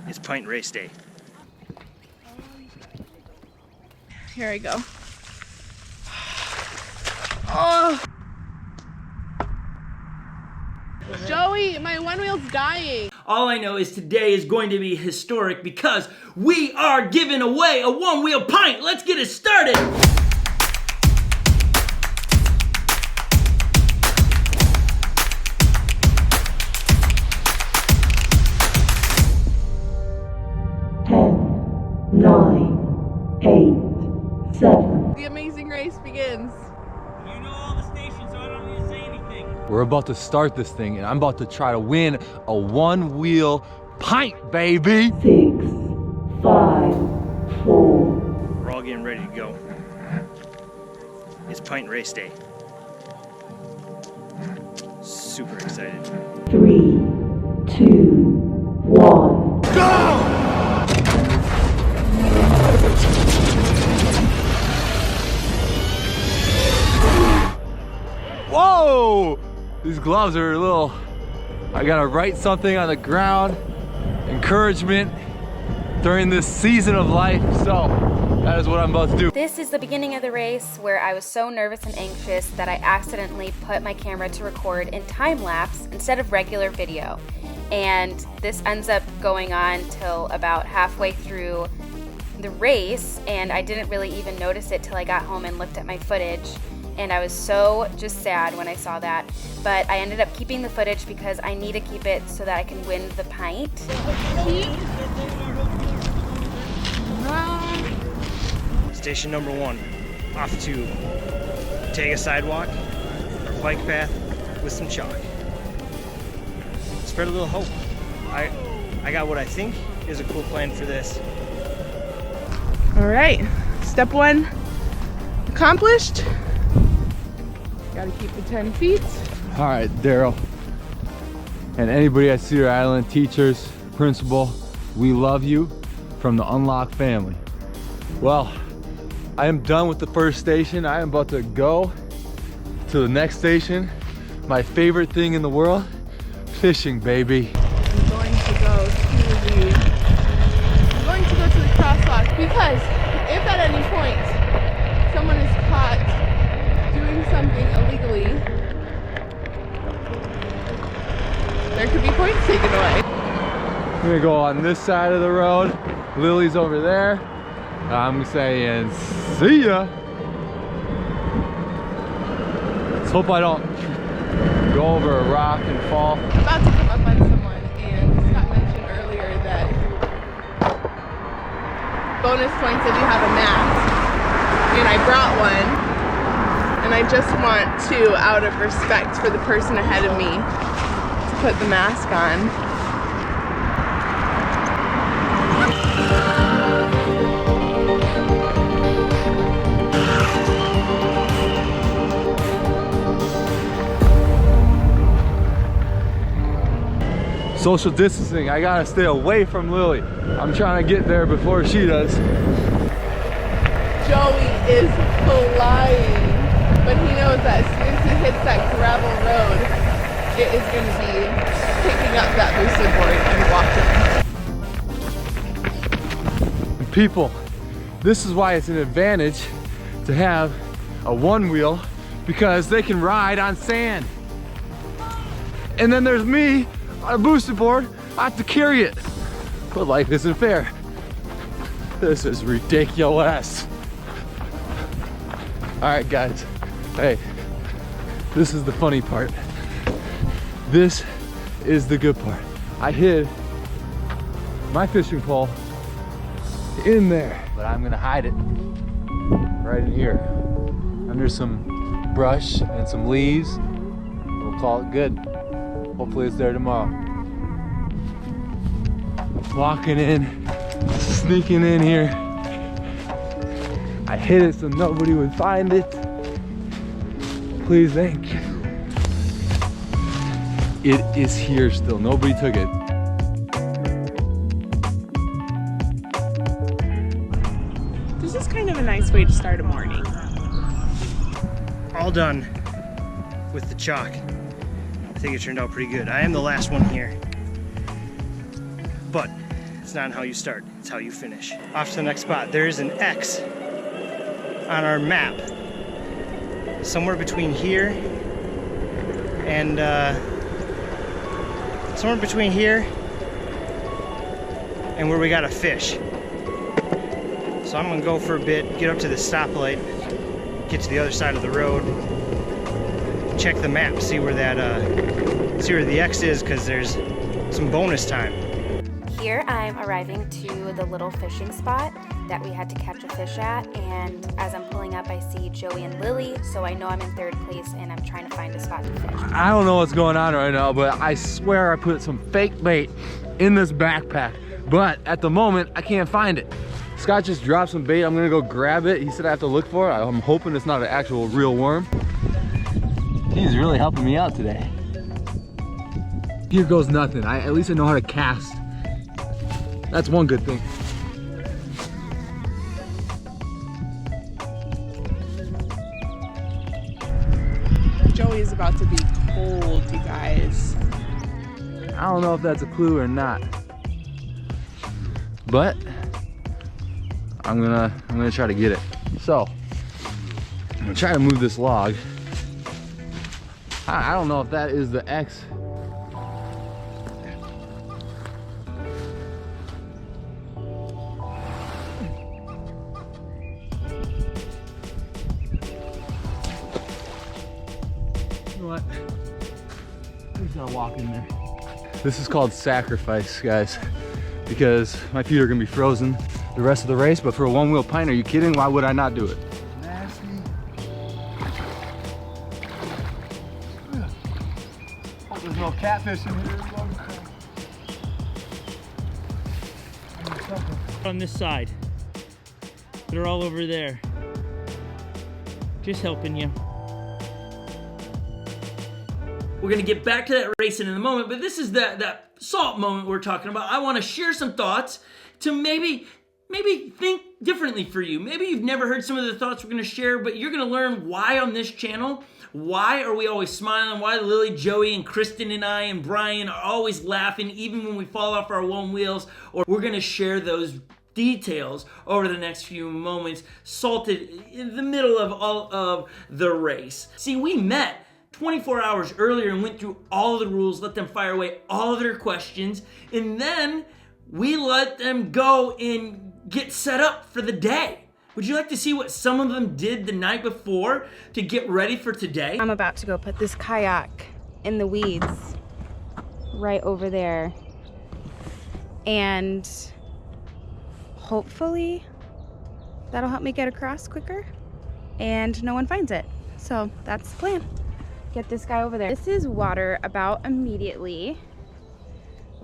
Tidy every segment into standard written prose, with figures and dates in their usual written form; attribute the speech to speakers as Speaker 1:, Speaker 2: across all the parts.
Speaker 1: It's pint race day.
Speaker 2: Here I go. Oh! Joey, my one wheel's dying.
Speaker 1: All I know is today is going to be historic because we are giving away a one-wheel pint. Let's get it started.
Speaker 2: The amazing race begins.
Speaker 1: You know all the stations, so I don't need to say anything.
Speaker 3: We're about to start this thing, and I'm about to try to win a one-wheel pint, baby.
Speaker 4: 6, 5, 4.
Speaker 1: We're all getting ready to go. It's pint race day. Super excited.
Speaker 4: 3, 2, 1.
Speaker 3: Go! Whoa! These gloves are a little, I gotta write something on the ground. Encouragement during this season of life. So that is what I'm about to do.
Speaker 5: This is the beginning of the race where I was so nervous and anxious that I accidentally put my camera to record in time lapse instead of regular video. And this ends up going on till about halfway through the race, and I didn't really even notice it till I got home and looked at my footage. And I was so just sad when I saw that. But I ended up keeping the footage because I need to keep it so that I can win the pint.
Speaker 1: Station number 1, off to take a sidewalk or bike path with some chalk. Spread a little hope. I got what I think is a cool plan for this.
Speaker 2: All right, step 1 accomplished. Gotta keep the 10 feet.
Speaker 3: All right, Daryl, and anybody at Cedar Island, teachers, principal, we love you from the Unlock family. Well, I am done with the first station. I am about to go to the next station. My favorite thing in the world, fishing, baby.
Speaker 2: I'm going to go to the crosswalk because if at any point someone is caught doing something illegally, there could be points taken away.
Speaker 3: I'm gonna go on this side of the road. Lily's over there. I'm saying, see ya. Let's hope I don't go over a rock and fall.
Speaker 2: I'm about to come up on someone, and Scott mentioned earlier that bonus points if you have a mask. And I brought one, and I just want to, out of respect for the person ahead of me, to put the mask on.
Speaker 3: Social distancing, I gotta stay away from Lily. I'm trying to get there before she does.
Speaker 2: Joey is flying, but he knows that as soon as he hits that gravel road, it is going to be picking up that boosted board and walking.
Speaker 3: People, this is why it's an advantage to have a one wheel, because they can ride on sand. And then there's me on a boosted board, I have to carry it. But life isn't fair. This is ridiculous. All right, guys. Hey, this is the funny part. This is the good part. I hid my fishing pole in there, but I'm gonna hide it right in here under some brush and some leaves. We'll call it good. Hopefully it's there tomorrow. Walking in, sneaking in here. I hid it so nobody would find it. Please, thank you. It is here still, nobody took it.
Speaker 2: This is kind of a nice way to start a morning.
Speaker 1: All done with the chalk. I think it turned out pretty good. I am the last one here, but It's not how you start, it's how you finish. Off to the next spot. There is an X on our map. Somewhere between here and where we got a fish. So I'm gonna go for a bit, get up to the stoplight, get to the other side of the road, check the map, see where the X is, because there's some bonus time.
Speaker 5: Here I'm arriving to the little fishing spot that we had to catch a fish at, and as I'm pulling up I see Joey and Lily, so I know I'm in third place and I'm trying to find a spot to fish.
Speaker 3: I don't know what's going on right now, but I swear I put some fake bait in this backpack, but at the moment I can't find it. Scott just dropped some bait. I'm gonna go grab it. He said I have to look for it. I'm hoping it's not an actual real worm. He's really helping me out today. Here goes nothing. At least I know how to cast. That's one good thing.
Speaker 2: Joey's about to be cold, you guys.
Speaker 3: I don't know if that's a clue or not, but I'm gonna try to get it. So I'm gonna try to move this log. I don't know if that is the X. You know what? I'm just gonna walk in there. This is called sacrifice, guys, because my feet are gonna be frozen the rest of the race, but for a one-wheel pint, are you kidding? Why would I not do it? Nasty. Hope there's no catfish in here.
Speaker 6: On this side. They're all over there. Just helping you. We're gonna get back to that racing in a moment, but this is that salt moment we're talking about. I wanna share some thoughts to maybe think differently for you. Maybe you've never heard some of the thoughts we're gonna share, but you're gonna learn why on this channel, why are we always smiling, why Lily, Joey, and Kristen and I and Brian are always laughing even when we fall off our one wheels, or we're gonna share those details over the next few moments, salted in the middle of all of the race. See, we met 24 hours earlier and went through all of the rules, let them fire away all of their questions, and then we let them go and get set up for the day. Would you like to see what some of them did the night before to get ready for today?
Speaker 5: I'm about to go put this kayak in the weeds right over there, and hopefully that'll help me get across quicker and no one finds it. So that's the plan. Get this guy over there. This is water about immediately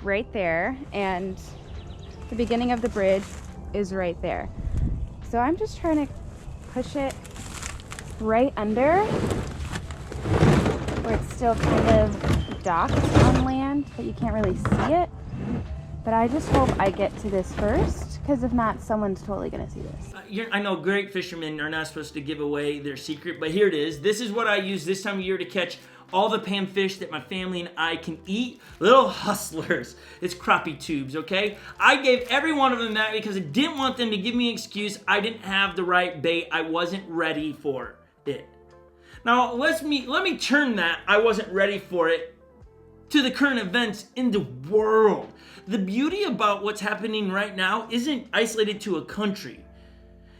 Speaker 5: right there, and the beginning of the bridge is right there. So I'm just trying to push it right under where it's still kind of docked on land, but you can't really see it. But I just hope I get to this first, because if not, someone's totally gonna see this.
Speaker 6: I know great fishermen are not supposed to give away their secret, but here it is. This is what I use this time of year to catch all the panfish that my family and I can eat. Little hustlers. It's crappie tubes, okay? I gave every one of them that because I didn't want them to give me an excuse I didn't have the right bait. I wasn't ready for it. Now, let me turn that I wasn't ready for it to the current events in the world. The beauty about what's happening right now isn't isolated to a country.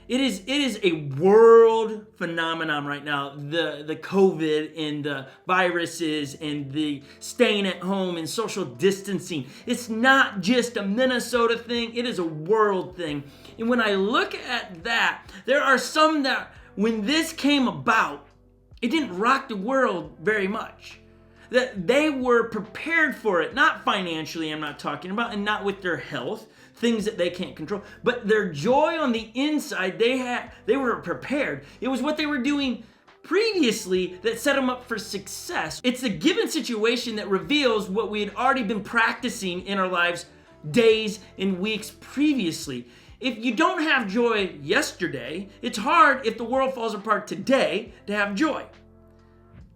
Speaker 6: It is a world phenomenon right now. The COVID and the viruses and the staying at home and social distancing. It's not just a Minnesota thing, it is a world thing. And when I look at that, there are some that when this came about, it didn't rock the world very much. That they were prepared for it, not financially I'm not talking about, and not with their health, things that they can't control, but their joy on the inside, they were prepared. It was what they were doing previously that set them up for success. It's a given situation that reveals what we had already been practicing in our lives days and weeks previously. If you don't have joy yesterday, it's hard if the world falls apart today to have joy.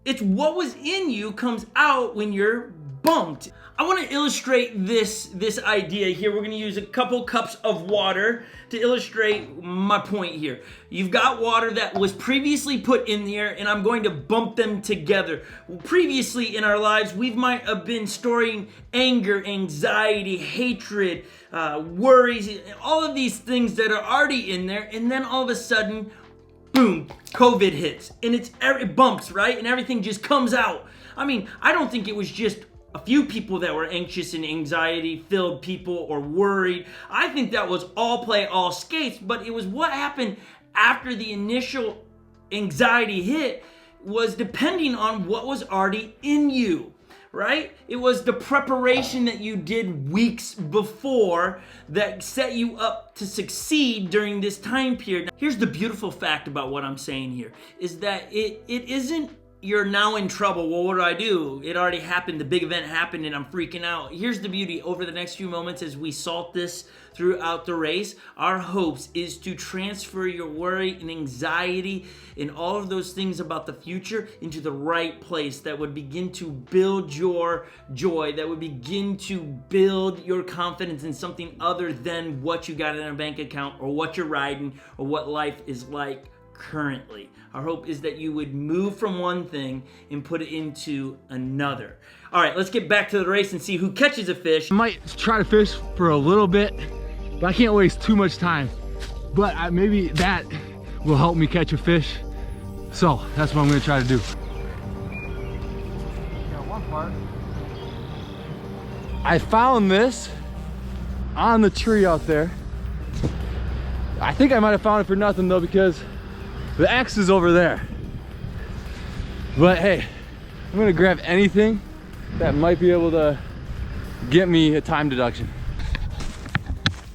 Speaker 6: It's what was in you comes out when you're bumped. I want to illustrate this idea here. We're going to use a couple cups of water to illustrate my point here. You've got water that was previously put in there, and I'm going to bump them together. Previously in our lives, we might have been storing anger, anxiety, hatred, worries, all of these things that are already in there, and then all of a sudden, boom, COVID hits, and it bumps, right? And everything just comes out. I mean, I don't think it was just a few people that were anxious and anxiety-filled people or worried. I think that was all play, all skates, but it was what happened after the initial anxiety hit was depending on what was already in you, right? It was the preparation that you did weeks before that set you up to succeed during this time period. Now, here's the beautiful fact about what I'm saying here, is that it isn't you're now in trouble. Well, what do? It already happened. The big event happened and I'm freaking out. Here's the beauty. Over the next few moments as we salt this throughout the race, our hopes is to transfer your worry and anxiety and all of those things about the future into the right place that would begin to build your joy, that would begin to build your confidence in something other than what you got in a bank account or what you're riding or what life is like currently. Our hope is that you would move from one thing and put it into another. All right, let's get back to the race and see who catches a fish.
Speaker 3: I might try to fish for a little bit, but I can't waste too much time. But maybe that will help me catch a fish. So that's what I'm gonna try to do. One part. I found this on the tree out there. I think I might have found it for nothing though, because the X is over there. But hey, I'm gonna grab anything that might be able to get me a time deduction.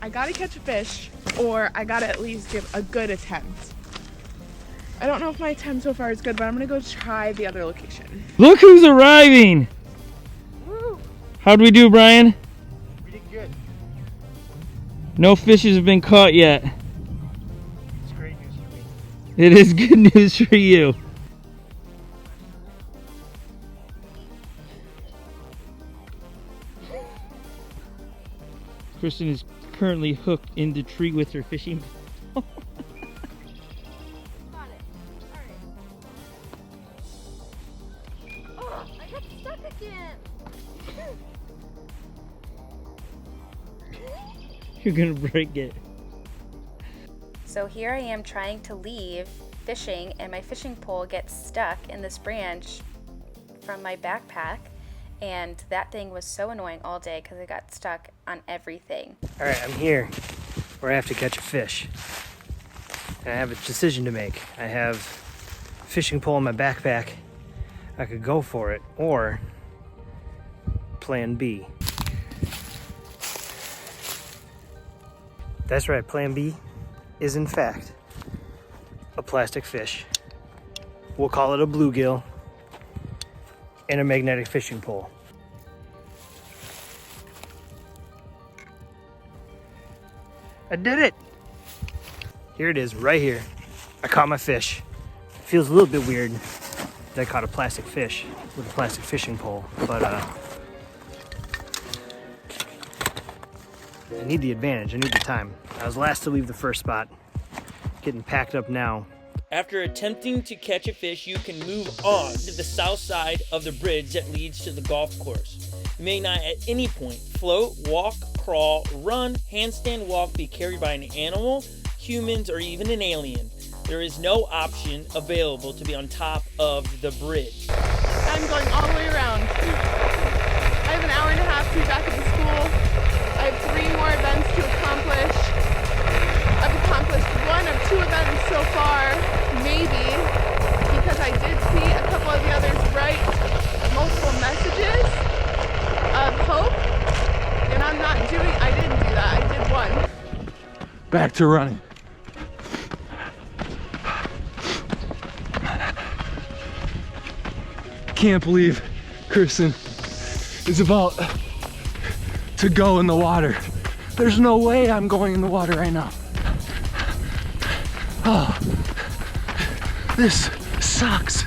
Speaker 2: I gotta catch a fish, or I gotta at least give a good attempt. I don't know if my attempt so far is good, but I'm gonna go try the other location.
Speaker 6: Look who's arriving.
Speaker 2: Woo.
Speaker 6: How'd we do, Brian?
Speaker 1: We did good.
Speaker 6: No fishes have been caught yet.
Speaker 1: It's great news for me.
Speaker 6: It is good news for you. Kristen is currently hooked in the tree with her fishing.
Speaker 5: Got it. Alright. Oh, I got stuck again.
Speaker 6: You're gonna break it.
Speaker 5: So here I am trying to leave fishing, and my fishing pole gets stuck in this branch from my backpack. And that thing was so annoying all day because it got stuck on everything.
Speaker 1: All right, I'm here where I have to catch a fish. And I have a decision to make. I have a fishing pole in my backpack. I could go for it, or plan B. That's right, plan B is in fact a plastic fish. We'll call it a bluegill and a magnetic fishing pole. I did it! Here it is, right here. I caught my fish. It feels a little bit weird that I caught a plastic fish with a plastic fishing pole, but I need the advantage, I need the time. I was last to leave the first spot. Getting packed up now.
Speaker 6: After attempting to catch a fish, you can move on to the south side of the bridge that leads to the golf course. You may not at any point float, walk, crawl, run, handstand walk, be carried by an animal, humans, or even an alien. There is no option available to be on top of the bridge.
Speaker 2: I'm going all the way around. I have an hour and a half to be back at the school. I have 3 more events to accomplish. I've accomplished 1 of 2 events so far, maybe, because I did see a couple of the others write multiple messages of hope, and I didn't do that, I did 1.
Speaker 3: Back to running. Can't believe Kristen is about to go in the water. There's no way I'm going in the water right now. Oh, this sucks.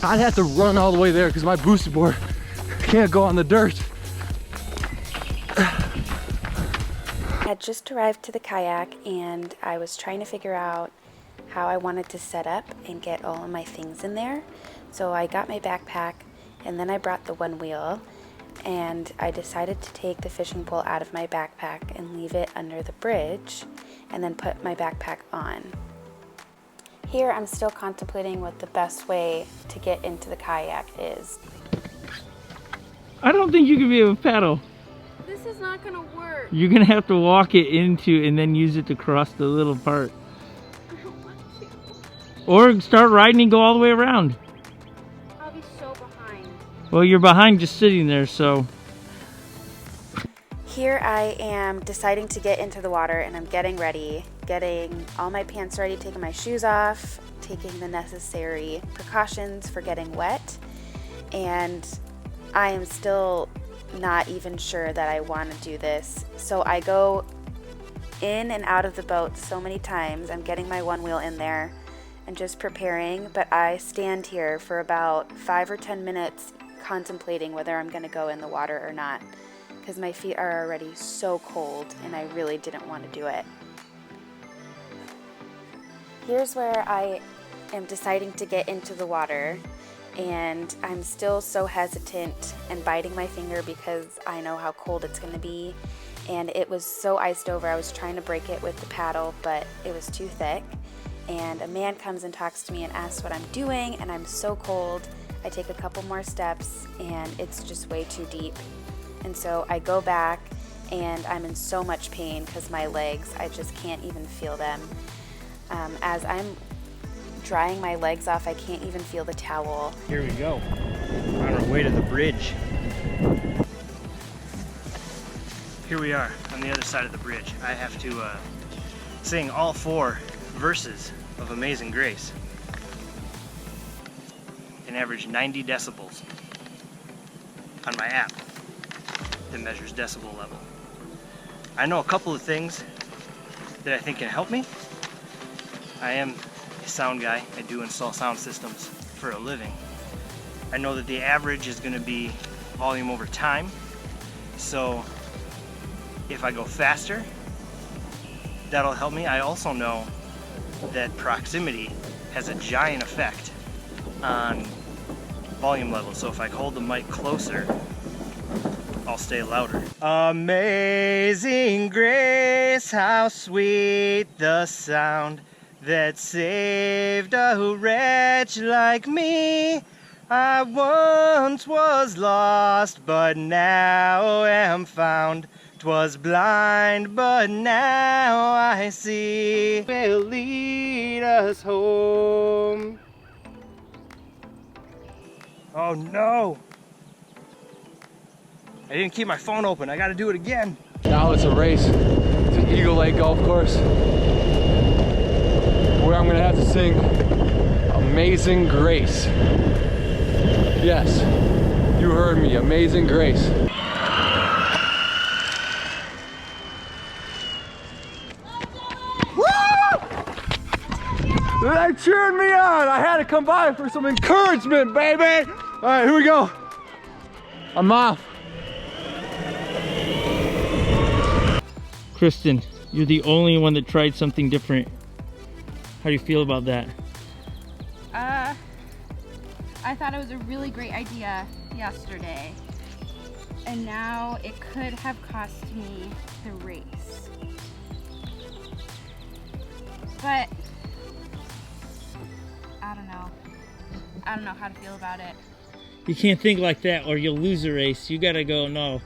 Speaker 3: I'd have to run all the way there because my boosted board can't go on the dirt.
Speaker 5: I had just arrived to the kayak and I was trying to figure out how I wanted to set up and get all of my things in there. So I got my backpack and then I brought the Onewheel, and I decided to take the fishing pole out of my backpack and leave it under the bridge and then put my backpack on. Here I'm still contemplating what the best way to get into the kayak is.
Speaker 6: I don't think you can be able to paddle.
Speaker 2: This is not gonna work.
Speaker 6: You're gonna have to walk it into and then use it to cross the little part.
Speaker 2: I don't want to.
Speaker 6: Or start riding and go all the way around.
Speaker 5: I'll be so behind.
Speaker 6: Well, you're behind just sitting there, so.
Speaker 5: Here I am deciding to get into the water and I'm getting ready, getting all my pants ready, taking my shoes off, taking the necessary precautions for getting wet, and I am still not even sure that I want to do this. So I go in and out of the boat so many times. I'm getting my Onewheel in there and just preparing, but I stand here for about 5 or 10 minutes contemplating whether I'm going to go in the water or not, because my feet are already so cold and I really didn't want to do it. Here's where I am deciding to get into the water, and I'm still so hesitant and biting my finger because I know how cold it's going to be, and it was so iced over. I was trying to break it with the paddle, but it was too thick, and a man comes and talks to me and asks what I'm doing, and I'm so cold. I take a couple more steps and it's just way too deep, and so I go back and I'm in so much pain because my legs, I just can't even feel them. As I'm drying my legs off, I can't even feel the towel.
Speaker 1: Here we go, on our way to the bridge. Here we are on the other side of the bridge. I have to sing all 4 verses of Amazing Grace and average 90 decibels on my app that measures decibel level. I know a couple of things that I think can help me. I am a sound guy. I do install sound systems for a living. I know that the average is going to be volume over time. So if I go faster, that'll help me. I also know that proximity has a giant effect on volume level. So if I hold the mic closer, I'll stay louder. Amazing grace, how sweet the sound that saved a wretch like me. I once was lost, but now am found. 'Twas blind, but now I see. Will lead us home. Oh no! I didn't keep my phone open. I gotta do it again.
Speaker 3: Now it's a race to Eagle Lake Golf Course, where I'm gonna have to sing Amazing Grace. Yes, you heard me, Amazing Grace. They cheered me on. I had to come by for some encouragement, baby. All right, here we go. I'm off.
Speaker 6: Kristen, you're the only one that tried something different. How do you feel about that?
Speaker 7: I thought it was a really great idea yesterday, and now it could have cost me the race. But I don't know. I don't know how to feel about it.
Speaker 6: You can't think like that or you'll lose the race. You gotta go, no,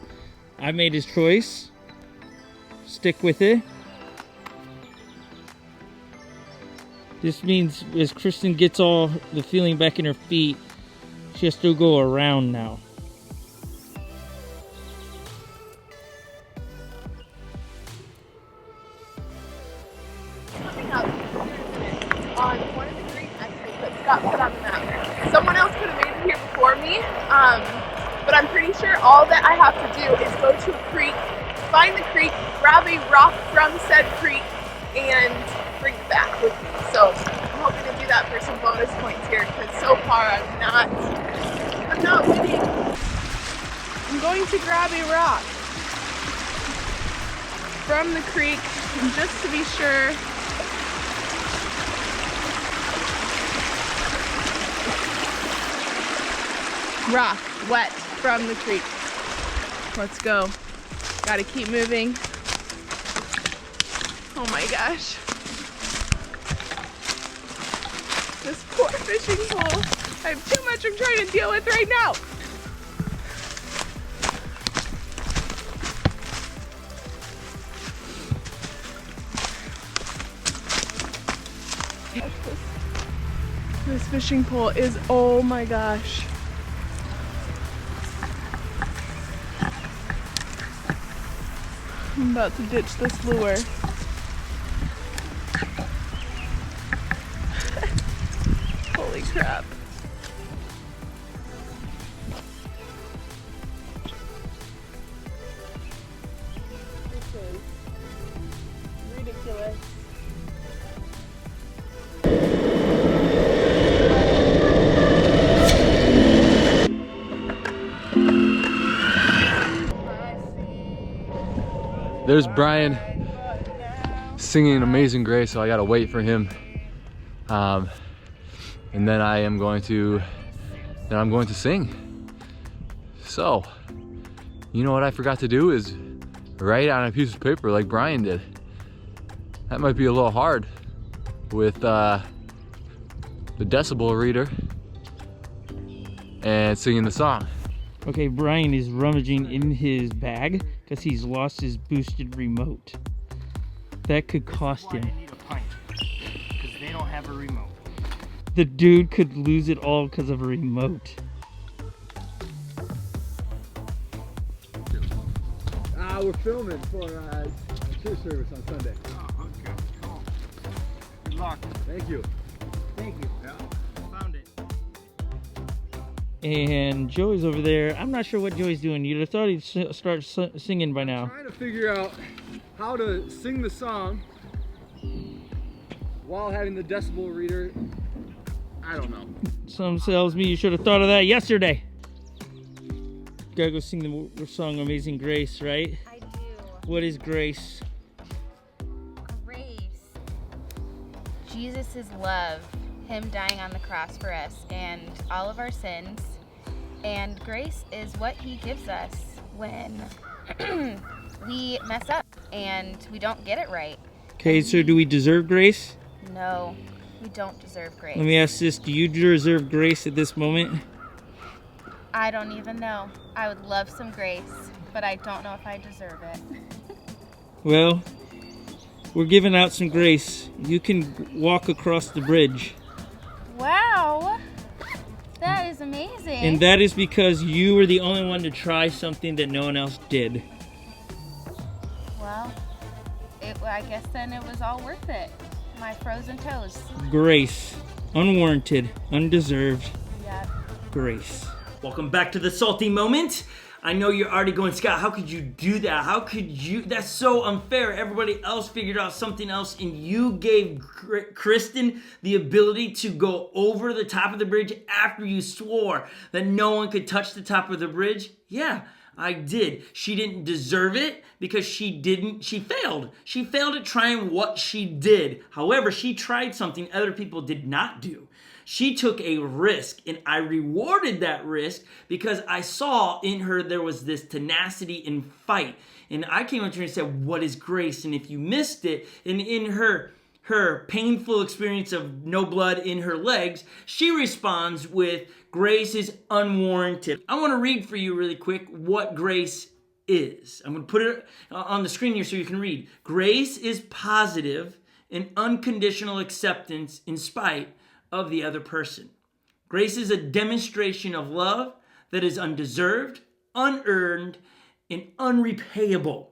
Speaker 6: I made his choice. Stick with it. This means as Kristen gets all the feeling back in her feet, she has to go around now.
Speaker 2: Coming up on one of the great entries that Scott put on the map. Someone else could have made it here before me, but I'm pretty sure all that I have to do is go to a creek, find the creek, grab a rock from said creek, and bring it back with me. So I'm hoping to do that for some bonus points here, because so far I'm not winning. I'm going to grab a rock from the creek, and just to be sure, rock, wet, from the creek. Let's go. Gotta keep moving. Oh my gosh. This poor fishing pole. I have too much I'm trying to deal with right now. This fishing pole is, oh my gosh. I'm about to ditch this lure. Holy crap. This is ridiculous.
Speaker 3: There's Brian singing Amazing Grace, so I gotta wait for him. And then I'm going to sing. So, you know what I forgot to do is write on a piece of paper like Brian did. That might be a little hard with the decibel reader and singing the song.
Speaker 6: Okay, Brian is rummaging in his bag because he's lost his boosted remote. That could cost him.
Speaker 1: I need a pint because they don't have a remote.
Speaker 6: The dude could lose it all because of a remote.
Speaker 3: We're filming for church service on Sunday.
Speaker 1: Oh, okay, cool. Good luck.
Speaker 3: Thank you.
Speaker 1: Thank you. Yeah. Found it.
Speaker 6: And Joey's over there. I'm not sure what Joey's doing. You'd have thought he'd start singing by now.
Speaker 3: Trying to figure out how to sing the song while having the decibel reader. I don't know.
Speaker 6: Some tells me you should have thought of that yesterday. Gotta go sing the song Amazing Grace, right?
Speaker 5: I do.
Speaker 6: What is grace?
Speaker 5: Grace. Jesus' love, him dying on the cross for us and all of our sins. And grace is what he gives us when we mess up and we don't get it right.
Speaker 6: Okay, so do we deserve grace?
Speaker 5: No, we don't deserve grace.
Speaker 6: Let me ask this, do you deserve grace at this moment?
Speaker 5: I don't even know. I would love some grace, but I don't know if I deserve it.
Speaker 6: Well, we're giving out some grace. You can walk across the bridge.
Speaker 5: Wow, that is amazing.
Speaker 6: And that is because you were the only one to try something that no one else did.
Speaker 5: Well, I guess then it was all worth it. My frozen toes.
Speaker 6: Grace. Unwarranted, undeserved
Speaker 5: Yeah.
Speaker 6: grace. Welcome back to the salty moment. I know you're already going, Scott, how could you do that? How could you? That's so unfair. Everybody else figured out something else, and you gave Kristen the ability to go over the top of the bridge after you swore that no one could touch the top of the bridge. Yeah, I did. She didn't deserve it because she failed. She failed at trying what she did. However, she tried something other people did not do. She took a risk, and I rewarded that risk because I saw in her there was this tenacity and fight. And I came up to her and said, what is grace? And if you missed it, and in her painful experience of no blood in her legs, she responds with, grace is unwarranted. I want to read for you really quick what grace is. I'm going to put it on the screen here so you can read. Grace is positive and unconditional acceptance in spite of the other person. Grace is a demonstration of love that is undeserved, unearned, and unrepayable.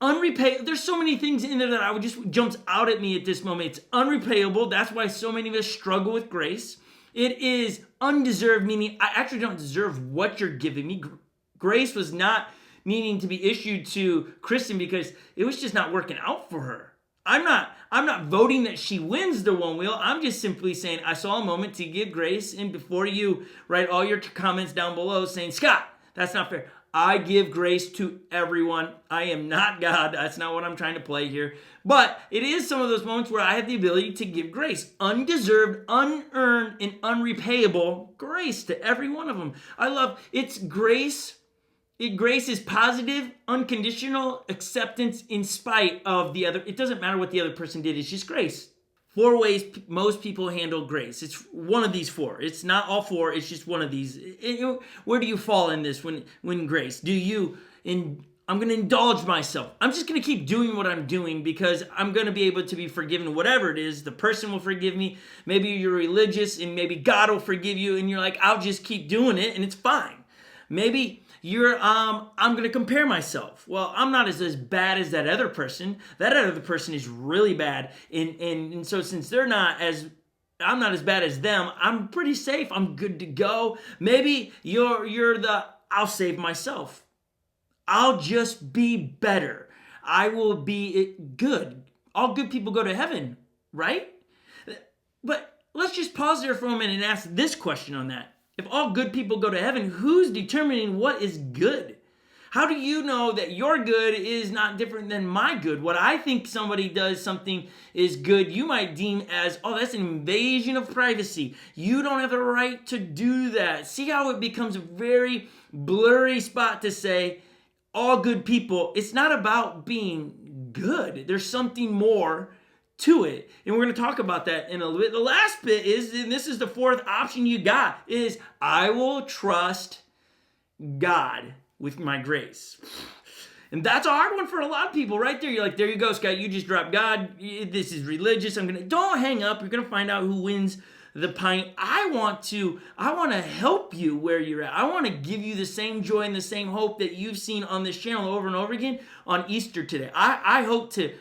Speaker 6: There's so many things in there that I would just jumps out at me at this moment. It's unrepayable. That's why so many of us struggle with grace. It is undeserved, meaning I actually don't deserve what you're giving me. Grace was not meaning to be issued to Kristen because it was just not working out for her. I'm not voting that she wins the Onewheel. I'm just simply saying I saw a moment to give grace. And before you write all your comments down below saying, Scott, that's not fair. I give grace to everyone. I am not God. That's not what I'm trying to play here. But it is some of those moments where I have the ability to give grace. Undeserved, unearned, and unrepayable grace to every one of them. I love it's grace. Grace is positive, unconditional acceptance in spite of the other. It doesn't matter what the other person did. It's just grace. 4 ways most people handle grace. It's one of these 4. It's not all 4. It's just one of these. Where do you fall in this when grace? I'm going to indulge myself. I'm just going to keep doing what I'm doing because I'm going to be able to be forgiven. Whatever it is, the person will forgive me. Maybe you're religious and maybe God will forgive you. And you're like, I'll just keep doing it and it's fine. Maybe you're, I'm going to compare myself. Well, I'm not as bad as that other person. That other person is really bad. And so since I'm not as bad as them, I'm pretty safe. I'm good to go. Maybe you're I'll save myself. I'll just be better. I will be good. All good people go to heaven, right? But let's just pause there for a minute and ask this question on that. If all good people go to heaven, who's determining what is good? How do you know that your good is not different than my good? What I think somebody does something is good, you might deem as, oh, that's an invasion of privacy. You don't have the right to do that. See how it becomes a very blurry spot to say, all good people, it's not about being good. There's something more to it. And we're going to talk about that in a little bit. The last bit is, and this is the 4th option you got, is I will trust God with my grace. And that's a hard one for a lot of people right there. You're like, there you go, Scott. You just dropped God. This is religious. Don't hang up. You're going to find out who wins the pint. I want to help you where you're at. I want to give you the same joy and the same hope that you've seen on this channel over and over again on Easter today. I hope to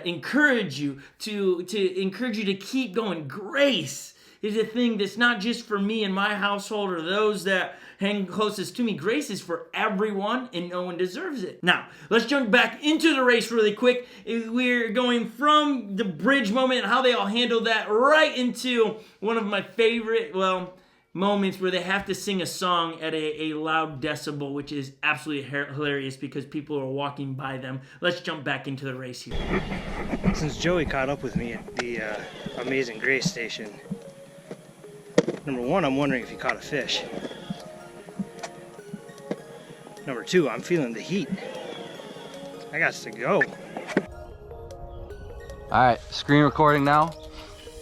Speaker 6: encourage you to keep going. Grace is a thing that's not just for me and my household or those that hang closest to me. Grace is for everyone and no one deserves it. Now, let's jump back into the race really quick. We're going from the bridge moment and how they all handled that right into one of my favorite, moments where they have to sing a song at a loud decibel, which is absolutely hilarious because people are walking by them. Let's jump back into the race here.
Speaker 1: Since Joey caught up with me at the Amazing Grace station, number 1, I'm wondering if he caught a fish. Number 2, I'm feeling the heat. I got to go.
Speaker 3: All right, screen recording now.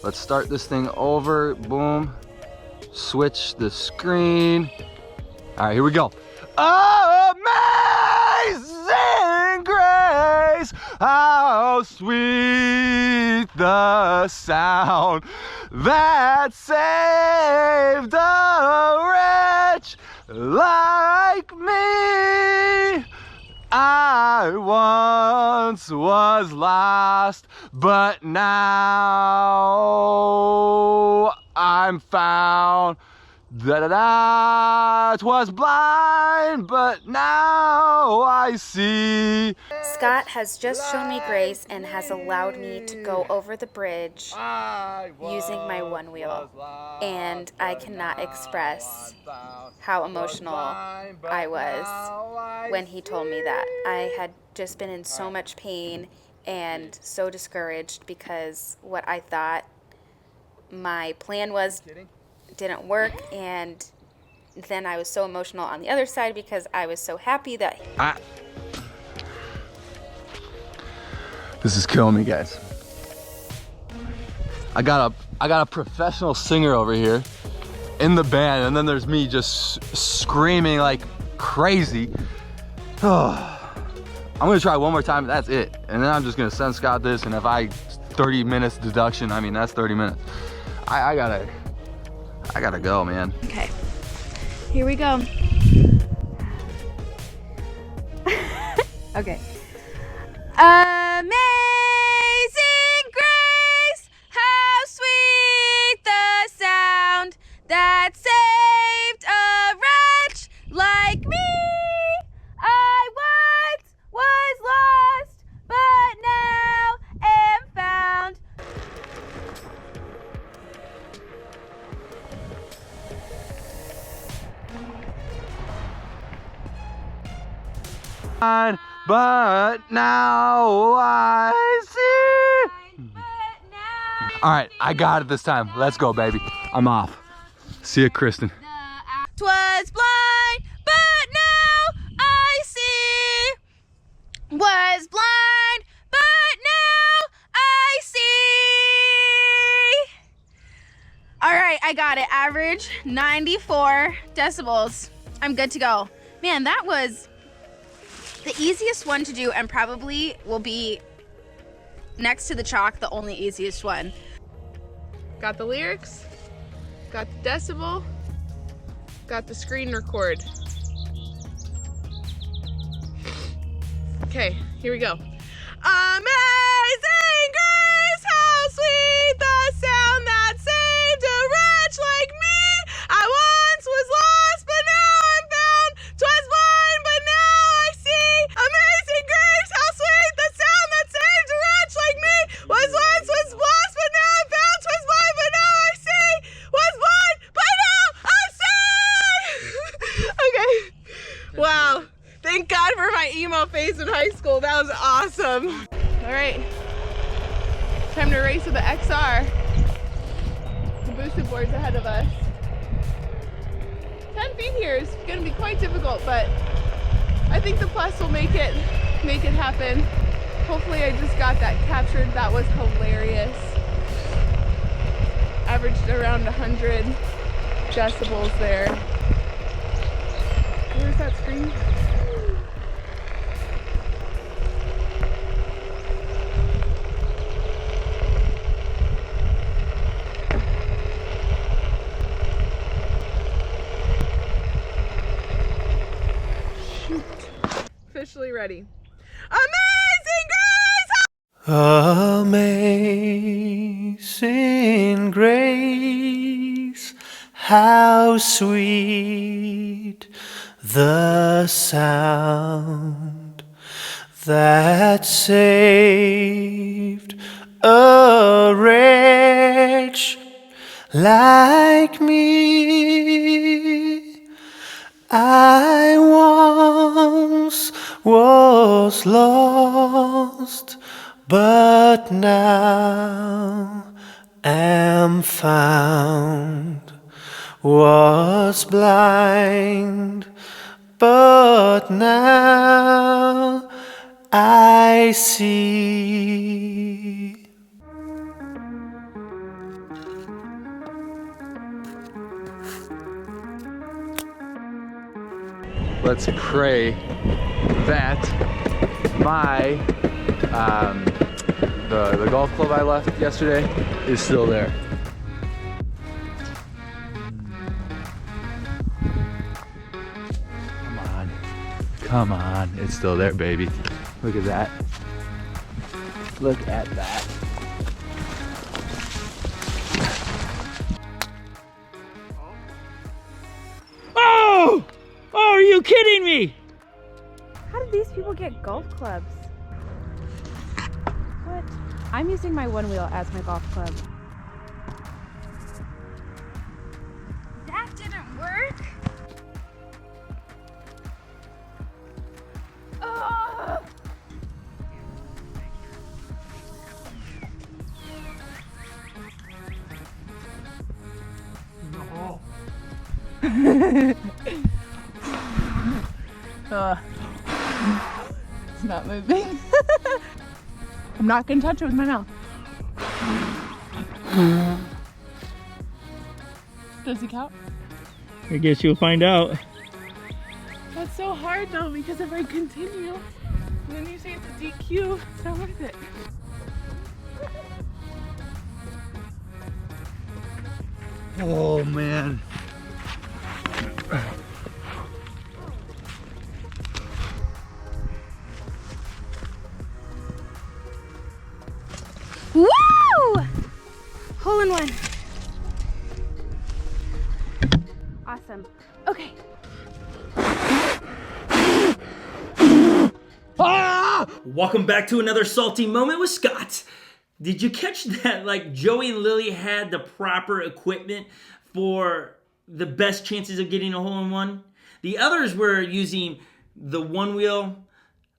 Speaker 3: Let's start this thing over. Boom. Switch the screen. All right, here we go. Amazing grace, how sweet the sound that saved a wretch like me. I once was lost, but now I'm found. Da-da-da, 'twas blind, but now I see.
Speaker 5: Scott has just shown me grace and has allowed me to go over the bridge using my Onewheel. And I cannot express how emotional I was when he told me that. I had just been in so much pain and so discouraged because what I thought my plan was didn't work, and then I was so emotional on the other side because I was so happy that
Speaker 3: this is killing me, guys. I got a professional singer over here in the band, and then there's me just screaming like crazy. I'm gonna try one more time, that's it. And then I'm just gonna send Scott this, and if 30 minutes deduction, I mean, that's 30 minutes. I gotta go, man.
Speaker 7: Okay, here we go. Okay. Amazing grace, how sweet the sound that saved a wretch like me. I once was lost, but now am
Speaker 3: But now I see. All right, I got it this time. Let's go, baby. I'm off. See ya, Kristen.
Speaker 2: Was blind, but now I see. Was blind, but now I see. All right, I got it. Average 94 decibels. I'm good to go. Man, that was the easiest one to do and probably will be next to the chalk, the only easiest one. Got the lyrics, got the decibel, got the screen record. Okay, here we go. Amazing grace, how sweet the sound that saved a wretch like me. I once was lost, but now I'm found. 'Twas blind, but now I see. Amazing grace, how sweet the sound that saved a wretch like me. Was once was lost, but now I'm found. 'Twas blind, but now I see. Was blind, but now I see. Okay. Wow. Thank God for my emo phase in high school. That was awesome. All right. Time to race with the XR. The boosted board's ahead of us. 10 feet here is going to be quite difficult, but I think the plus will make it happen. Hopefully I just got that captured. That was hilarious. Averaged around 100 decibels there. Where's that screen? Officially ready.
Speaker 1: Amazing grace, how sweet the sound that saved a wretch like me. I once was lost, but now am found. Was blind, but now I see.
Speaker 3: Let's pray that my the golf club I left yesterday is still there. Come on, it's still there, baby. Look at that. Look at that.
Speaker 6: Oh! Oh, are you kidding me?
Speaker 7: How did these people get golf clubs? What? I'm using my Onewheel as my golf club.
Speaker 2: That didn't work. Oh. It's not moving. I'm not gonna touch it with my mouth. Does he count?
Speaker 6: I guess you'll find out.
Speaker 2: That's so hard though, because if I continue, then you say it's a DQ, it's not worth it.
Speaker 3: Oh man.
Speaker 7: Woo! Hole in one. Awesome. Okay.
Speaker 6: Welcome back to another salty moment with Scott. Did you catch that? Like, Joey and Lily had the proper equipment for the best chances of getting a hole-in-one. The others were using the Onewheel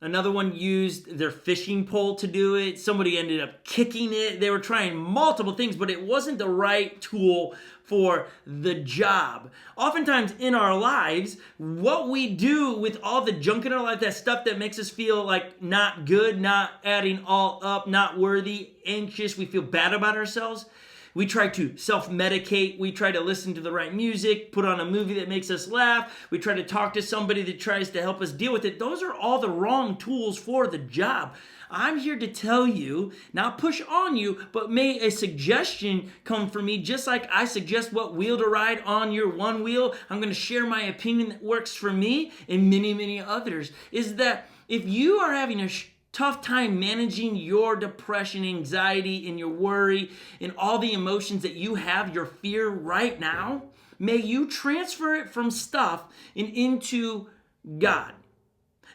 Speaker 6: Another one used their fishing pole to do it. Somebody ended up kicking it. They were trying multiple things, but it wasn't the right tool for the job. Oftentimes in our lives, what we do with all the junk in our life, that stuff that makes us feel like not good, not adding all up, not worthy, anxious, we feel bad about ourselves. We try to self-medicate. We try to listen to the right music, put on a movie that makes us laugh. We try to talk to somebody that tries to help us deal with it. Those are all the wrong tools for the job. I'm here to tell you, not push on you, but may a suggestion come from me, just like I suggest what wheel to ride on your one wheel. I'm going to share my opinion that works for me and many, many others, is that if you are having a tough time managing your depression, anxiety, and your worry, and all the emotions that you have, your fear right now, may you transfer it from stuff and into God.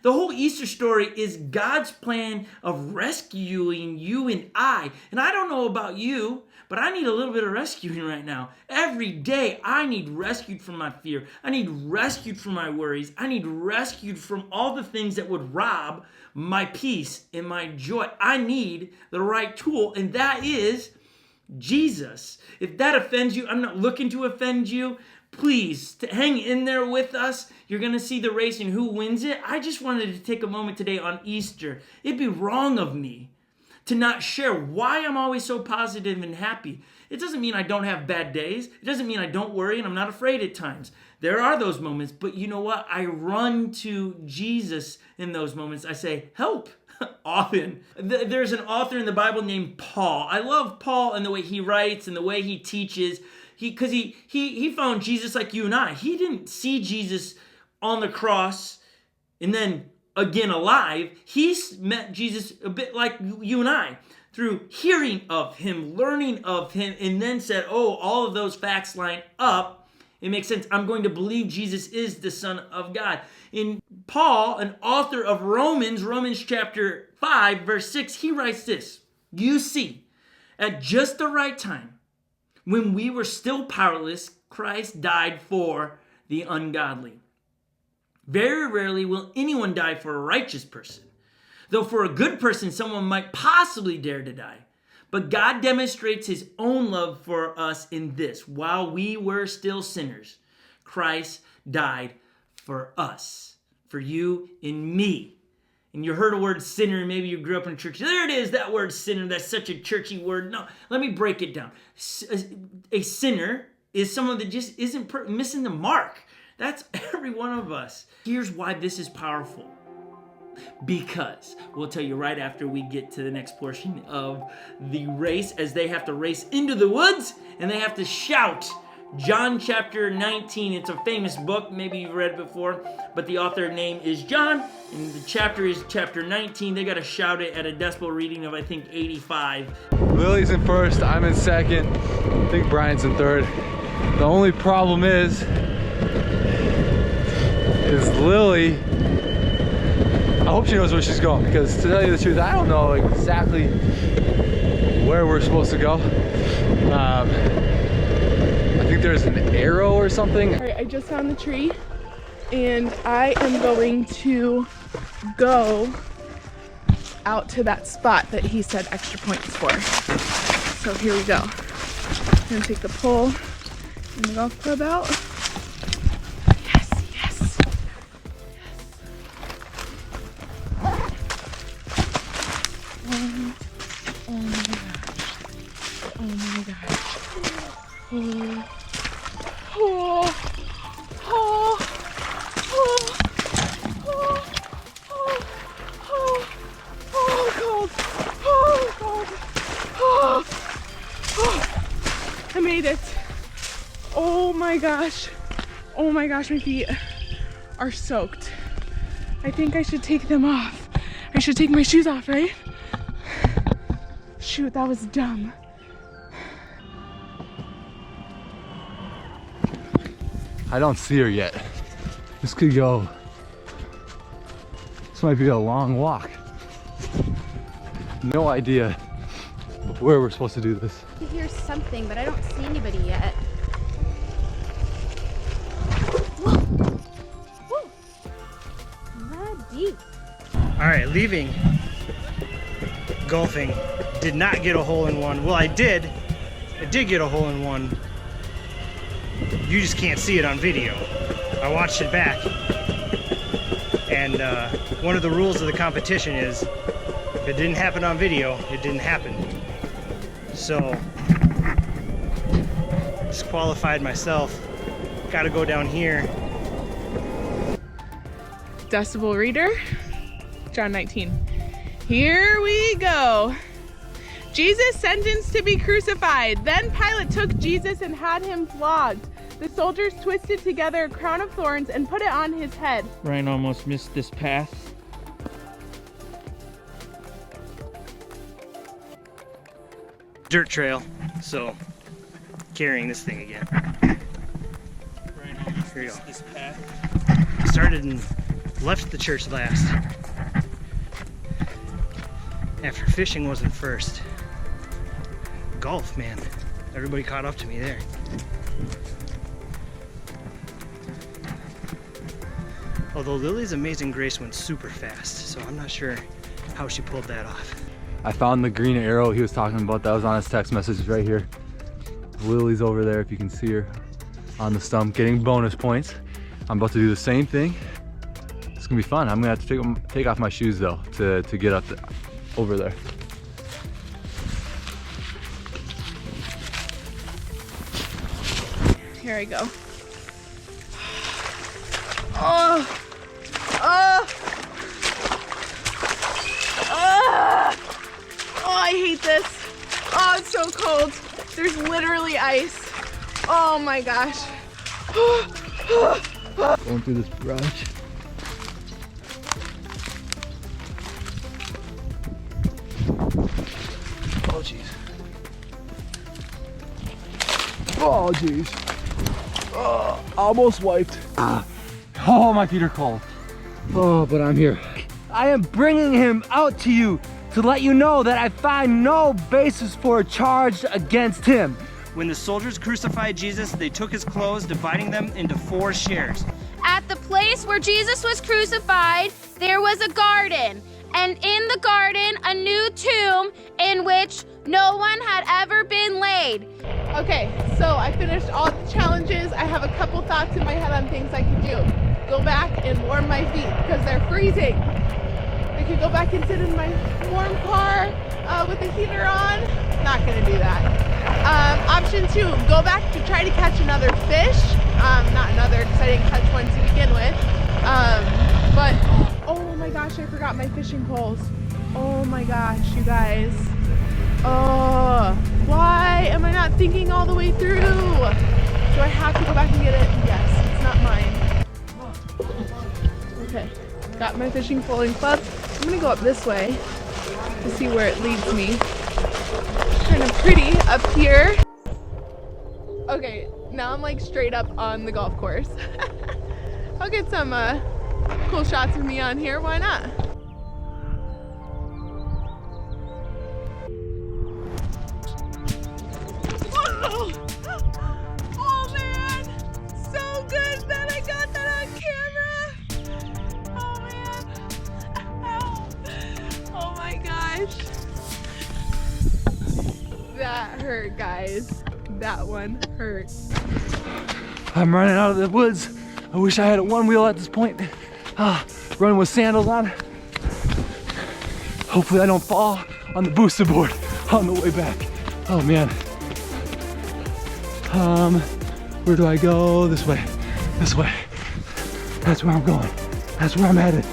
Speaker 6: The whole Easter story is God's plan of rescuing you and I. And I don't know about you, but I need a little bit of rescuing right now. Every day I need rescued from my fear. I need rescued from my worries. I need rescued from all the things that would rob my peace and my joy. I need the right tool, and that is Jesus. If that offends you, I'm not looking to offend you. Please hang in there with us. You're going to see the race and who wins it. I just wanted to take a moment today on Easter. It'd be wrong of me to not share why I'm always so positive and happy. It doesn't mean I don't have bad days. It doesn't mean I don't worry and I'm not afraid at times. There are those moments, but you know what? I run to Jesus in those moments. I say, help. Often. There's an author in the Bible named Paul. I love Paul and the way he writes and the way he teaches. Because he found Jesus like you and I. He didn't see Jesus on the cross and then again alive. He met Jesus a bit like you and I, through hearing of him, learning of him, and then said, oh, all of those facts line up. It makes sense. I'm going to believe Jesus is the Son of God. In Paul, an author of Romans chapter 5, verse 6, he writes this: you see, at just the right time, when we were still powerless, Christ died for the ungodly. Very rarely will anyone die for a righteous person, though for a good person, someone might possibly dare to die. But God demonstrates his own love for us in this: while we were still sinners, Christ died for us, for you and me. And you heard a word sinner, and maybe you grew up in a church. There it is, that word sinner. That's such a churchy word. No, let me break it down. A sinner is someone that just isn't missing the mark. That's every one of us. Here's why this is powerful. Because we'll tell you right after we get to the next portion of the race, as they have to race into the woods and they have to shout. John chapter 19, it's a famous book, maybe you've read it before, but the author name is John, and the chapter is chapter 19. They got to shout it at a decibel reading of, I think, 85.
Speaker 3: Lily's in first, I'm in second, I think Brian's in third. The only problem is Lily, I hope she knows where she's going, because to tell you the truth, I don't know exactly where we're supposed to go. I think there's an arrow or something.
Speaker 2: All right, I just found the tree, and I am going to go out to that spot that he said extra points for. So here we go. I'm gonna take the pole and the golf club out. Yes, yes. Oh my gosh. Oh my gosh. Oh. Oh, oh, oh, oh, oh, oh, oh, cold, oh, cold, oh, oh, I made it. Oh my gosh, my feet are soaked. I think I should take them off. I should take my shoes off, right? Shoot, that was dumb.
Speaker 3: I don't see her yet. This could go. This might be a long walk. No idea where we're supposed to do this.
Speaker 7: I hear something, but I don't see anybody yet. Whoa! Whoa! Not deep.
Speaker 1: All right, leaving golfing, did not get a hole-in-one. Well, I did get a hole-in-one. You just can't see it on video. I watched it back. And one of the rules of the competition is if it didn't happen on video, it didn't happen. So, disqualified myself. Gotta go down here.
Speaker 2: Decibel reader, John 19. Here we go. Jesus sentenced to be crucified. Then Pilate took Jesus and had him flogged. The soldiers twisted together a crown of thorns and put it on his head.
Speaker 6: Ryan almost missed this path.
Speaker 1: Dirt trail, so carrying this thing again.
Speaker 6: Ryan almost
Speaker 1: Here we go.
Speaker 6: missed this path.
Speaker 1: Started and left the church last. After fishing wasn't first. Golf, man. Everybody caught up to me there. Although Lily's Amazing Grace went super fast, so I'm not sure how she pulled that off.
Speaker 3: I found the green arrow he was talking about. That was on his text message right here. Lily's over there, if you can see her on the stump, getting bonus points. I'm about to do the same thing. It's gonna be fun. I'm gonna have to take off my shoes though to get up over there.
Speaker 2: Here I go. Oh, oh, oh, oh, I hate this. Oh, it's so cold. There's literally ice. Oh my gosh.
Speaker 3: Going through this brush. Oh jeez. Oh jeez. Oh, almost wiped. Oh, my feet are cold. Oh, but I'm here.
Speaker 8: I am bringing him out to you to let you know that I find no basis for a charge against him.
Speaker 1: When the soldiers crucified Jesus, they took his clothes, dividing them into 4 shares.
Speaker 7: At the place where Jesus was crucified, there was a garden, and in the garden, a new tomb in which no one had ever been laid.
Speaker 2: Okay, so I finished all the challenges. I have a couple thoughts in my head on things I could do. Go back and warm my feet because they're freezing. I could go back and sit in my warm car with the heater on. Not gonna do that. Option 2, go back to try to catch another fish. Not another because I didn't catch one to begin with. But, oh my gosh, I forgot my fishing poles. Oh my gosh, you guys. Oh, why am I not thinking all the way through? Do I have to go back and get it? Yes, it's not mine. Okay, got my fishing pole and club. I'm gonna go up this way to see where it leads me. Kind of pretty up here. Okay, now I'm like straight up on the golf course. I'll get some cool shots of me on here, why not? Whoa! Oh man! So good that I got that on camera! Oh man! Ow. Oh my gosh! That hurt, guys. That one hurt.
Speaker 3: I'm running out of the woods. I wish I had a one wheel at this point. Running with sandals on. Hopefully I don't fall on the booster board on the way back. Oh man. Where do I go? This way. This way. That's where I'm going. That's where I'm headed.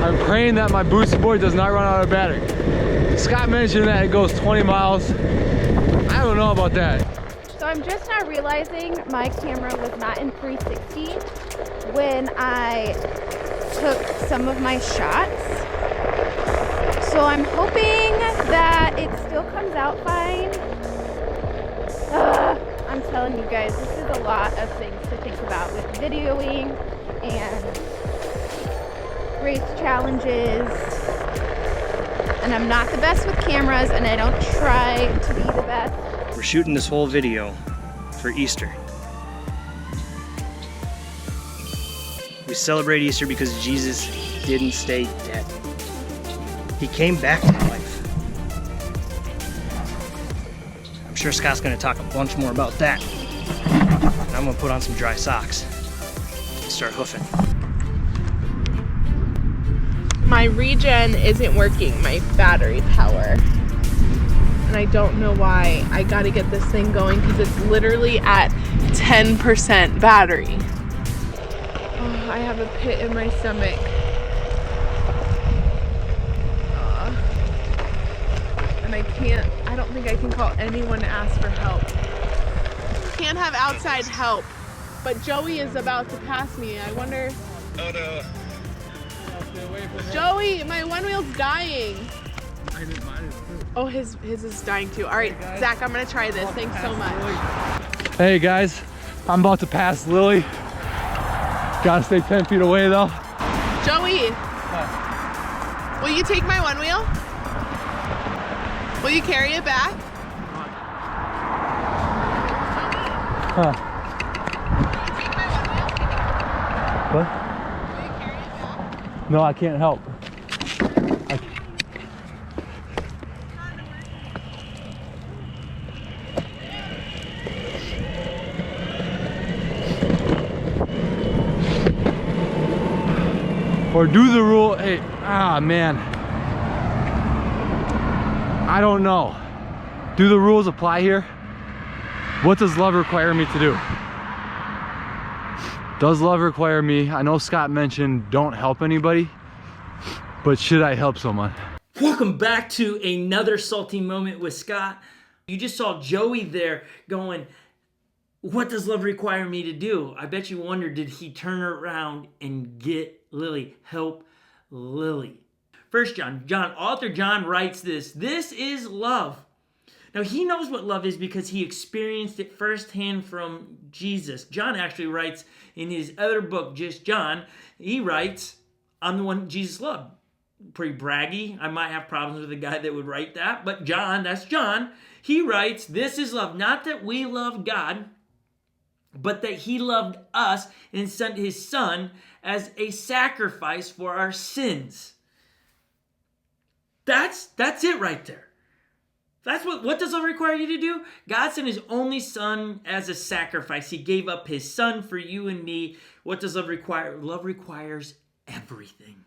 Speaker 3: I'm praying that my booster board does not run out of battery. Scott mentioned that it goes 20 miles. I don't know about that.
Speaker 7: So I'm just now realizing my camera was not in 360 when I took some of my shots. So I'm hoping that it still comes out fine. I'm telling you guys, this is a lot of things to think about with videoing and race challenges. And I'm not the best with cameras, and I don't try to be the best.
Speaker 1: We're shooting this whole video for Easter. We celebrate Easter because Jesus didn't stay dead. He came back to life. I'm sure Scott's gonna talk a bunch more about that. And I'm gonna put on some dry socks and start hoofing.
Speaker 2: My regen isn't working, my battery power. And I don't know why. I gotta get this thing going because it's literally at 10% battery. Oh, I have a pit in my stomach. And I don't think I can call anyone to ask for help. Can't have outside help. But Joey is about to pass me. I wonder.
Speaker 3: Oh no.
Speaker 2: Joey, my one wheel's dying. Oh, his is dying too. All right, Zach, I'm gonna try this. Thanks so much.
Speaker 3: Hey guys, I'm about to pass Lily. Gotta stay 10 feet away though.
Speaker 2: Joey, will you take my one wheel? Will you carry it back?
Speaker 3: Huh.
Speaker 2: Will you take my one wheel?
Speaker 3: What?
Speaker 2: Will you carry it back?
Speaker 3: No, I can't help. Or do the rule, hey, man. I don't know. Do the rules apply here? What does love require me to do? Does love require me? I know Scott mentioned don't help anybody, but should I help someone?
Speaker 6: Welcome back to another salty moment with Scott. You just saw Joey there going, what does love require me to do? I bet you wonder, did he turn around and get Lily? Help Lily. First John, author John writes this is love. Now he knows what love is because he experienced it firsthand from Jesus. John actually writes in his other book, Just John, he writes, I'm the one Jesus loved. Pretty braggy. I might have problems with a guy that would write that, but John, that's John. He writes, this is love. Not that we love God, but that he loved us and sent his son as a sacrifice for our sins. That's it right there. That's what does love require you to do? God sent his only son as a sacrifice. He gave up his son for you and me. What does love require? Love requires everything.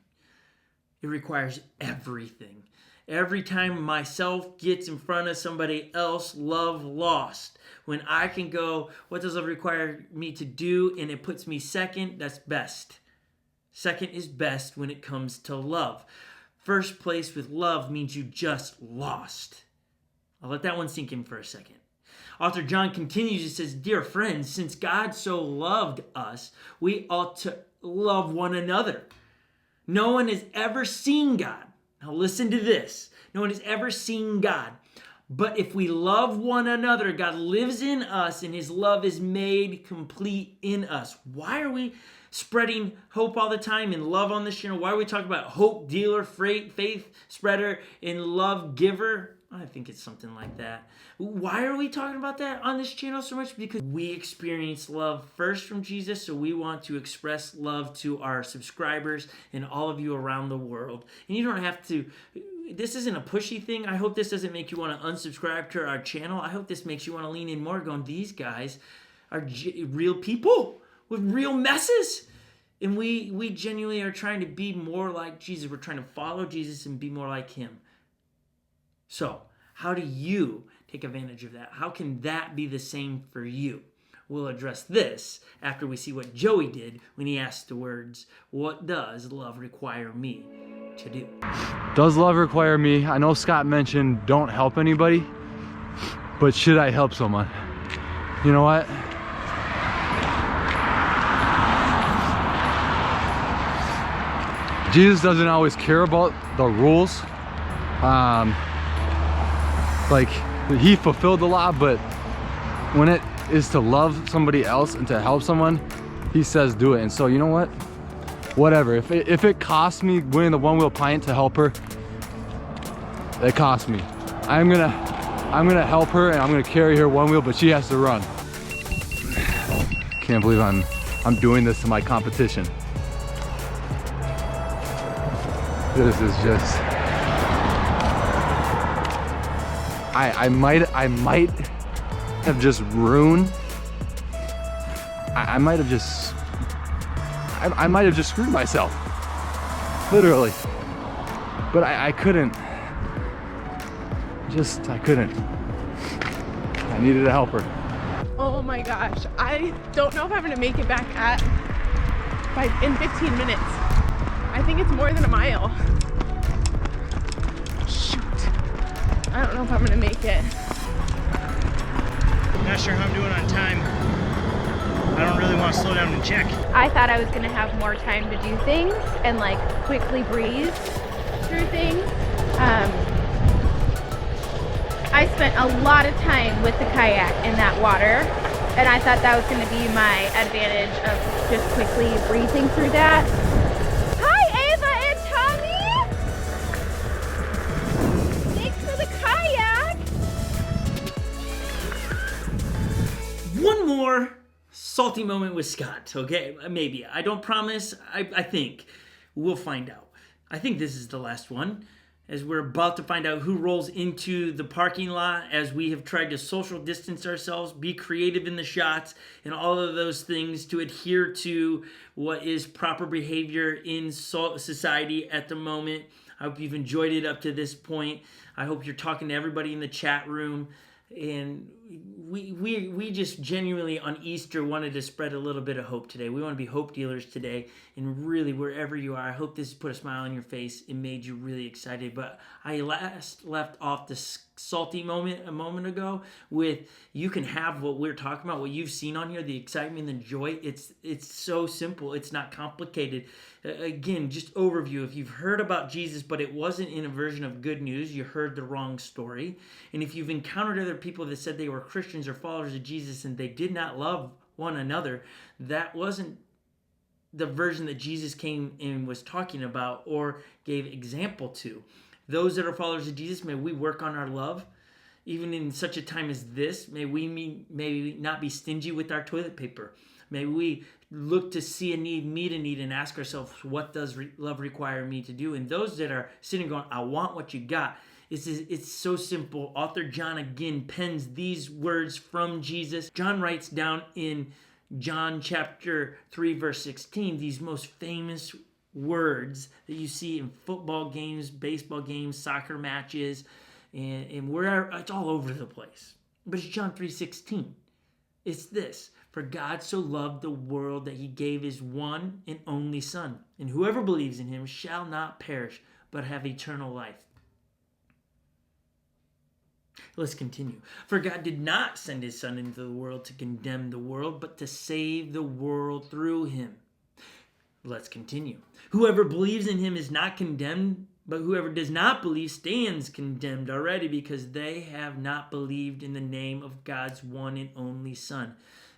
Speaker 6: It requires everything. Every time myself gets in front of somebody else, love lost. When I can go, what does love require me to do? And it puts me second, that's best. Second is best when it comes to love. First place with love means you just lost. I'll let that one sink in for a second. Author John continues, he says, dear friends, since God so loved us, we ought to love one another. No one has ever seen God. Now listen to this. No one has ever seen God. But if we love one another, God lives in us and his love is made complete in us. Why are we spreading hope all the time and love on this channel? Why are we talking about hope dealer, faith spreader, and love giver? I think it's something like that. Why are we talking about that on this channel so much? Because we experience love first from Jesus, so we want to express love to our subscribers and all of you around the world. And you don't have to, this isn't a pushy thing. I hope this doesn't make you want to unsubscribe to our channel. I hope this makes you want to lean in more, going, these guys are real people with real messes. And we genuinely are trying to be more like Jesus. We're trying to follow Jesus and be more like him. So, how do you take advantage of that? How can that be the same for you? We'll address this after we see what Joey did when he asked the words, what does love require me to do?
Speaker 3: Does love require me? I know Scott mentioned don't help anybody, but should I help someone? You know what? Jesus doesn't always care about the rules. Like, he fulfilled the law, but when it is to love somebody else and to help someone, he says do it. And so, you know what? Whatever. If it costs me winning the Onewheel Pint to help her, it costs me. I'm gonna help her and I'm gonna carry her one wheel, but she has to run. Can't believe I'm doing this to my competition. This is just, I might have just ruined, I might have just screwed myself, literally. But I couldn't, I couldn't. I needed a helper.
Speaker 2: Oh my gosh, I don't know if I'm gonna make it back in 15 minutes. I think it's more than a mile. Shoot. I don't know if I'm gonna make it.
Speaker 1: Not sure how I'm doing on time. I don't really want to slow down and check.
Speaker 7: I thought I was gonna have more time to do things and like quickly breeze through things. I spent a lot of time with the kayak in that water, and I thought that was gonna be my advantage of just quickly breezing through that. Hi Ava and Tommy! Thanks for the kayak!
Speaker 6: One more salty moment with Scott, okay? Maybe. I don't promise. I think. We'll find out. I think this is the last one, as we're about to find out who rolls into the parking lot, as we have tried to social distance ourselves, be creative in the shots, and all of those things to adhere to what is proper behavior in society at the moment. I hope you've enjoyed it up to this point. I hope you're talking to everybody in the chat room. And we just genuinely on Easter wanted to spread a little bit of hope today. We want to be hope dealers today. And really, wherever you are, I hope this put a smile on your face. It made you really excited. But I last left off the salty moment a moment ago with, you can have what we're talking about, what you've seen on here, the excitement, the joy. It's so simple. It's not complicated. Again, just overview. If you've heard about Jesus, but it wasn't in a version of good news, you heard the wrong story. And if you've encountered other people that said they were Christians or followers of Jesus and they did not love one another, that wasn't the version that Jesus came and was talking about or gave example to. Those that are followers of Jesus, may we work on our love. Even in such a time as this, may we not be stingy with our toilet paper. May we look to see a need, meet a need, and ask ourselves, what does love require me to do? And those that are sitting going, I want what you got, it's so simple. Author John again pens these words from Jesus. John writes down in John chapter 3, verse 16, these most famous words that you see in football games, baseball games, soccer matches, and wherever. It's all over the place. But it's John 3:16. It's this: for God so loved the world that he gave his one and only Son, and whoever believes in him shall not perish, but have eternal life. Let's continue. For God did not send his Son into the world to condemn the world, but to save the world through him. Let's continue. Whoever believes in him is not condemned, but whoever does not believe stands condemned already, because they have not believed in the name of God's one and only Son.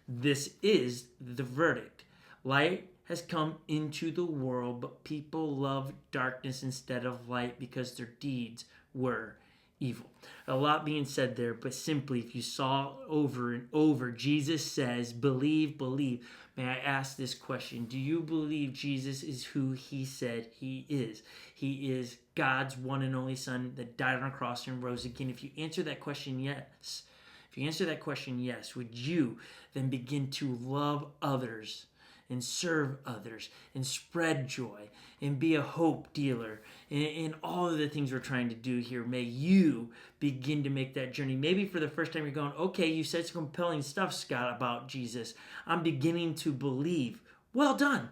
Speaker 6: This is the verdict. Light has come into the world, but people love darkness instead of light because their deeds were evil. A lot being said there, but simply, if you saw over and over, Jesus says, believe, believe. May I ask this question? Do you believe Jesus is who he said he is? He is God's one and only Son that died on a cross and rose again. If you answer that question, yes. If you answer that question, yes, would you then begin to love others and serve others and spread joy and be a hope dealer and all of the things we're trying to do here? May you begin to make that journey. Maybe for the first time you're going, okay, you said some compelling stuff, Scott, about Jesus. I'm beginning to believe. Well done.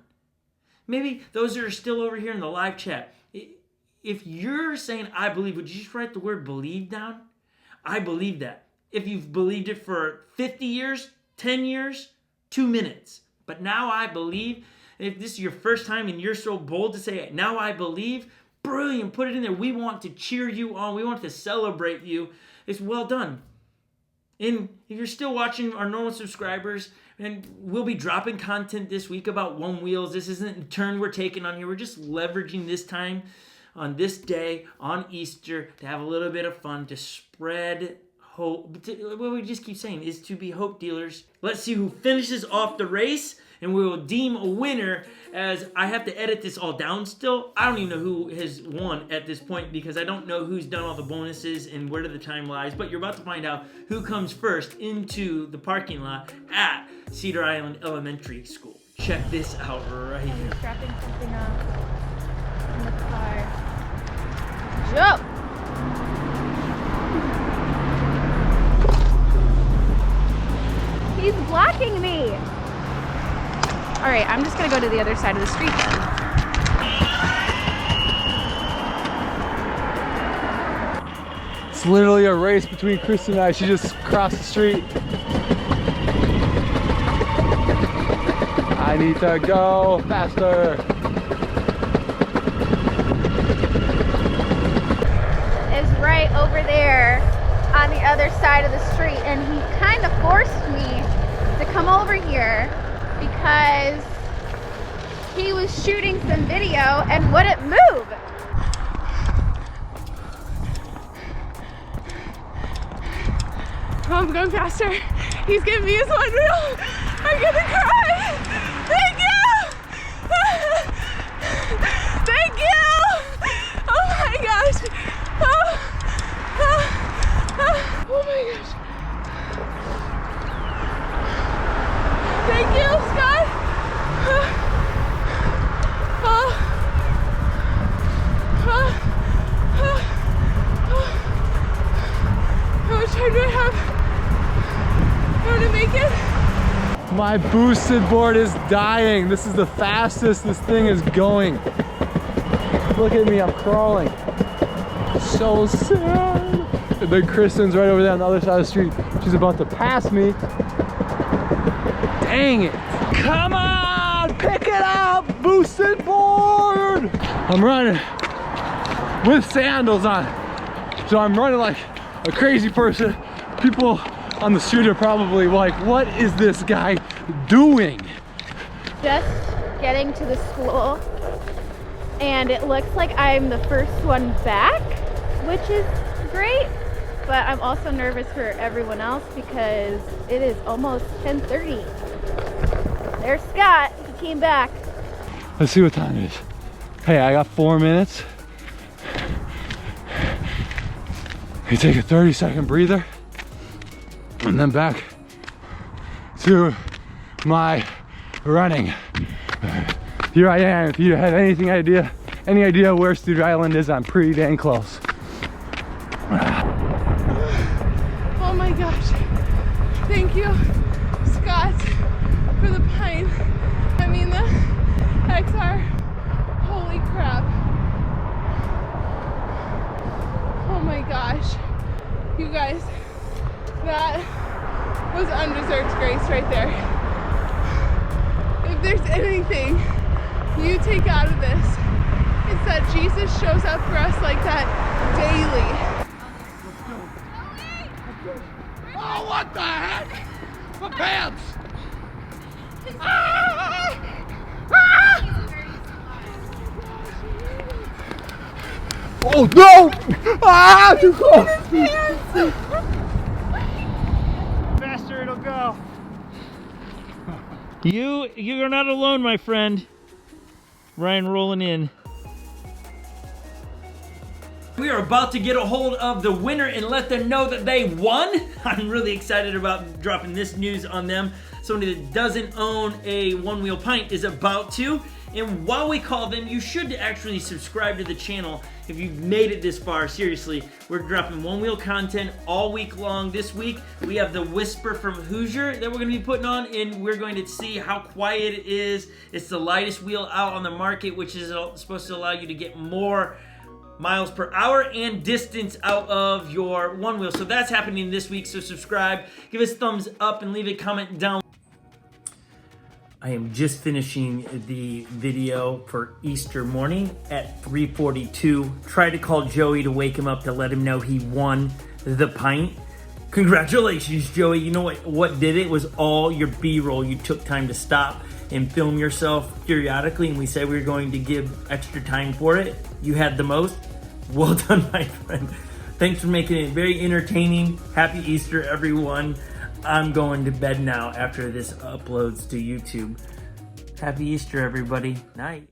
Speaker 6: Maybe those that are still over here in the live chat, if you're saying, I believe, would you just write the word believe down? I believe that. If you've believed it for 50 years, 10 years, 2 minutes. But now I believe. If this is your first time and you're so bold to say, now I believe, brilliant, put it in there. We want to cheer you on. We want to celebrate you. It's well done. And if you're still watching our normal subscribers, and we'll be dropping content this week about Onewheels. This isn't a turn we're taking on here. We're just leveraging this time on this day, on Easter, to have a little bit of fun, to spread hope. What we just keep saying is to be hope dealers. Let's see who finishes off the race and we will deem a winner, as I have to edit this all down still. I don't even know who has won at this point because I don't know who's done all the bonuses and where the time lies, but you're about to find out who comes first into the parking lot at Cedar Island Elementary School. Check this out right here.
Speaker 7: He's dropping something off in the car. Jump! He's blocking me! Alright, I'm just gonna go to the other side of the street then.
Speaker 3: It's literally a race between Kristen and I. She just crossed the street. I need to go faster.
Speaker 7: Is right over there on the other side of the street, and he kind of forced me to come over here because he was shooting some video and wouldn't move.
Speaker 2: Oh, I'm going faster. He's giving me his one wheel. I'm gonna cry. Thank you. Thank you. Oh my gosh. Oh my gosh. Thank you, Scott. How much time do I have? To make it?
Speaker 3: My boosted board is dying. This is the fastest this thing is going. Look at me, I'm crawling. So sad. And then Kristen's right over there on the other side of the street. She's about to pass me. Dang it. Come on, pick it up, boosted board. I'm running with sandals on. So I'm running like a crazy person. People on the street are probably like, what is this guy doing?
Speaker 7: Just getting to the school, and it looks like I'm the first one back, which is great, but I'm also nervous for everyone else because it is almost 10:30. There's Scott, he came back.
Speaker 3: Let's see what time it is. Hey, I got 4 minutes. You take a 30-second breather, and then back to my running. Here I am. If you had any idea where Cedar Island is, I'm pretty dang close.
Speaker 2: Oh my gosh. Thank you, Scott, for the pint. I mean, the XR. Holy crap. Oh my gosh. You guys, that was undeserved grace right there. If there's anything you take out of this, it's that Jesus shows up for us like that daily.
Speaker 9: Oh, what the heck? My pants!
Speaker 3: Oh no! Ah, too close!
Speaker 1: Faster it'll go.
Speaker 6: You're not alone, my friend. Ryan rolling in. We are about to get a hold of the winner and let them know that they won. I'm really excited about dropping this news on them. Somebody that doesn't own a Onewheel Pint is about to. And while we call them, you should actually subscribe to the channel if you've made it this far. Seriously, we're dropping Onewheel content all week long. This week, we have the Whisper from Hoosier that we're going to be putting on, and we're going to see how quiet it is. It's the lightest wheel out on the market, which is supposed to allow you to get more miles per hour and distance out of your Onewheel. So that's happening this week, so subscribe, give us a thumbs up, and leave a comment down. I am just finishing the video for Easter morning at 3:42. Tried to call Joey to wake him up to let him know he won the pint. Congratulations, Joey. You know what did it? Was all your B-roll. You took time to stop and film yourself periodically, and we said we were going to give extra time for it. You had the most. Well done, my friend. Thanks for making it very entertaining. Happy Easter, everyone. I'm going to bed now after this uploads to YouTube. Happy Easter, everybody. Night.